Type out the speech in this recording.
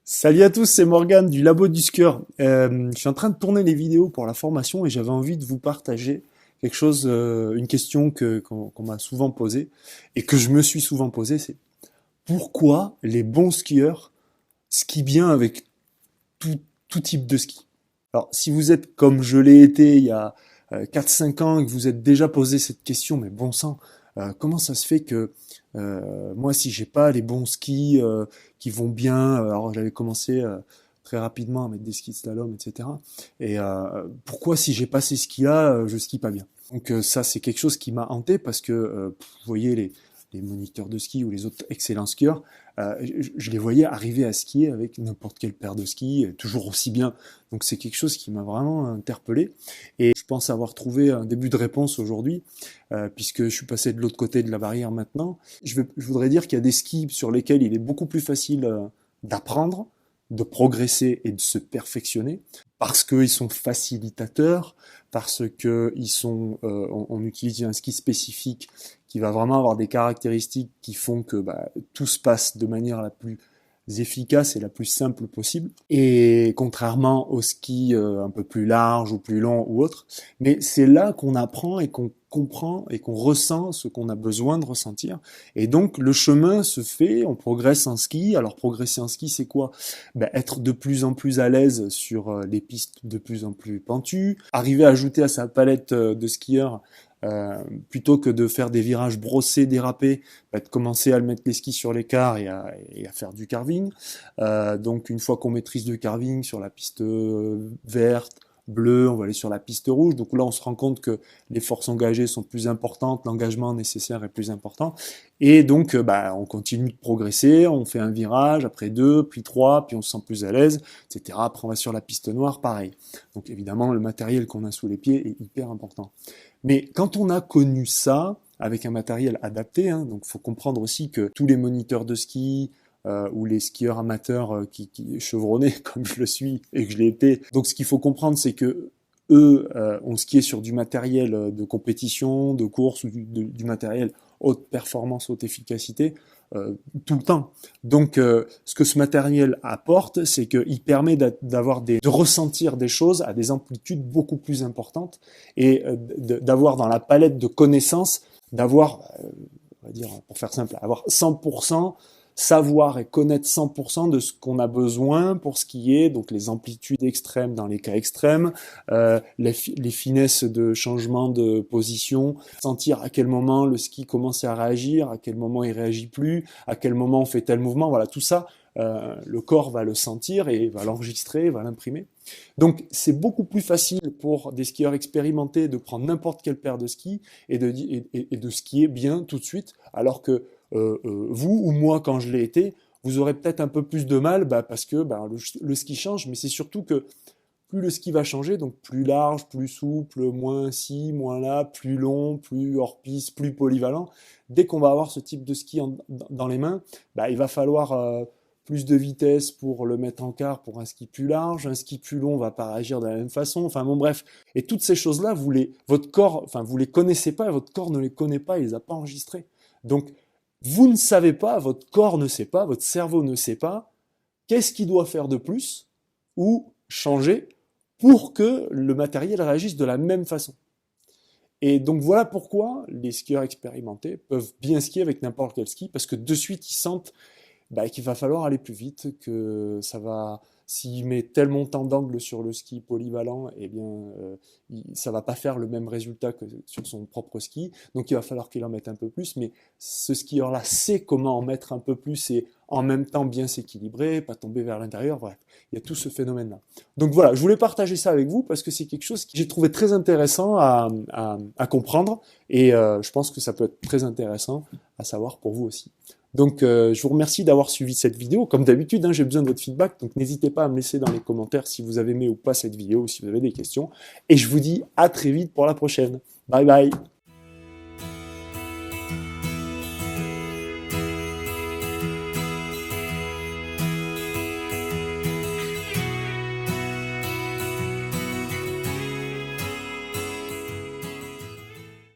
Salut à tous, c'est Morgane du Labo du Skieur. Je suis en train de tourner les vidéos pour la formation et j'avais envie de vous partager quelque chose, une question qu'on m'a souvent posée et que je me suis souvent posée, c'est pourquoi les bons skieurs skient bien avec tout type de ski? Alors, si vous êtes comme je l'ai été il y a 4-5 ans et que vous êtes déjà posé cette question, mais bon sang, comment ça se fait que moi, si j'ai pas les bons skis qui vont bien, alors j'avais commencé très rapidement à mettre des skis de slalom, etc. Et pourquoi si j'ai pas ces skis-là, je skie pas bien? Donc ça, c'est quelque chose qui m'a hanté parce que vous voyez les moniteurs de ski ou les autres excellents skieurs, je les voyais arriver à skier avec n'importe quelle paire de skis, toujours aussi bien. Donc c'est quelque chose qui m'a vraiment interpellé. Et je pense avoir trouvé un début de réponse aujourd'hui, puisque je suis passé de l'autre côté de la barrière maintenant. Je voudrais dire qu'il y a des skis sur lesquels il est beaucoup plus facile d'apprendre, de progresser et de se perfectionner, parce qu'ils sont facilitateurs, parce que on utilise un ski spécifique qui va vraiment avoir des caractéristiques qui font que tout se passe de manière la plus efficace et la plus simple possible. Et contrairement au ski un peu plus large ou plus long ou autre, mais c'est là qu'on apprend et qu'on comprend et qu'on ressent ce qu'on a besoin de ressentir. Et donc le chemin se fait, on progresse en ski. Alors progresser en ski, c'est quoi? Être de plus en plus à l'aise sur les pistes de plus en plus pentues, arriver à ajouter à sa palette de skieurs plutôt que de faire des virages brossés, dérapés, de commencer à mettre les skis sur l'écart et à faire du carving. Donc une fois qu'on maîtrise le carving sur la piste verte, bleue, on va aller sur la piste rouge. Donc là, on se rend compte que les forces engagées sont plus importantes, l'engagement nécessaire est plus important. Et donc, on continue de progresser, on fait un virage, après deux, puis trois, puis on se sent plus à l'aise, etc. Après, on va sur la piste noire, pareil. Donc évidemment, le matériel qu'on a sous les pieds est hyper important. Mais quand on a connu ça, avec un matériel adapté, hein, donc il faut comprendre aussi que tous les moniteurs de ski ou les skieurs amateurs qui chevronnés, comme je le suis et que je l'ai été, donc ce qu'il faut comprendre, c'est que eux ont skié sur du matériel de compétition, de course ou du matériel haute performance, haute efficacité, tout le temps. Donc, ce que ce matériel apporte, c'est qu'il permet de ressentir des choses à des amplitudes beaucoup plus importantes et d'avoir dans la palette de connaissances, d'avoir, on va dire, pour faire simple, avoir 100% savoir et connaître 100% de ce qu'on a besoin pour skier, donc les amplitudes extrêmes dans les cas extrêmes, les finesses de changement de position, sentir à quel moment le ski commence à réagir, à quel moment il réagit plus, à quel moment on fait tel mouvement, voilà, tout ça, le corps va le sentir et va l'enregistrer, va l'imprimer. Donc c'est beaucoup plus facile pour des skieurs expérimentés de prendre n'importe quelle paire de skis et de skier bien tout de suite, alors que vous ou moi quand je l'ai été, vous aurez peut-être un peu plus de mal parce que le ski change, mais c'est surtout que plus le ski va changer, donc plus large, plus souple, moins ci, moins là, plus long, plus hors piste, plus polyvalent. Dès qu'on va avoir ce type de ski dans les mains, il va falloir plus de vitesse pour le mettre en quart pour un ski plus large, un ski plus long va pas réagir de la même façon, enfin bon bref. Et toutes ces choses-là, votre corps, enfin vous les connaissez pas, votre corps ne les connaît pas, il les a pas enregistrées. Donc vous ne savez pas, votre corps ne sait pas, votre cerveau ne sait pas, qu'est-ce qu'il doit faire de plus ou changer pour que le matériel réagisse de la même façon. Et donc voilà pourquoi les skieurs expérimentés peuvent bien skier avec n'importe quel ski, parce que de suite ils sentent qu'il va falloir aller plus vite, que ça va, s'il met tel montant d'angle sur le ski polyvalent, eh bien, ça va pas faire le même résultat que sur son propre ski, donc il va falloir qu'il en mette un peu plus, mais ce skieur-là sait comment en mettre un peu plus et en même temps bien s'équilibrer, pas tomber vers l'intérieur, bref, il y a tout ce phénomène-là. Donc voilà, je voulais partager ça avec vous parce que c'est quelque chose que j'ai trouvé très intéressant à comprendre et je pense que ça peut être très intéressant à savoir pour vous aussi. Donc, je vous remercie d'avoir suivi cette vidéo. Comme d'habitude, j'ai besoin de votre feedback, donc n'hésitez pas à me laisser dans les commentaires si vous avez aimé ou pas cette vidéo, ou si vous avez des questions. Et je vous dis à très vite pour la prochaine. Bye bye.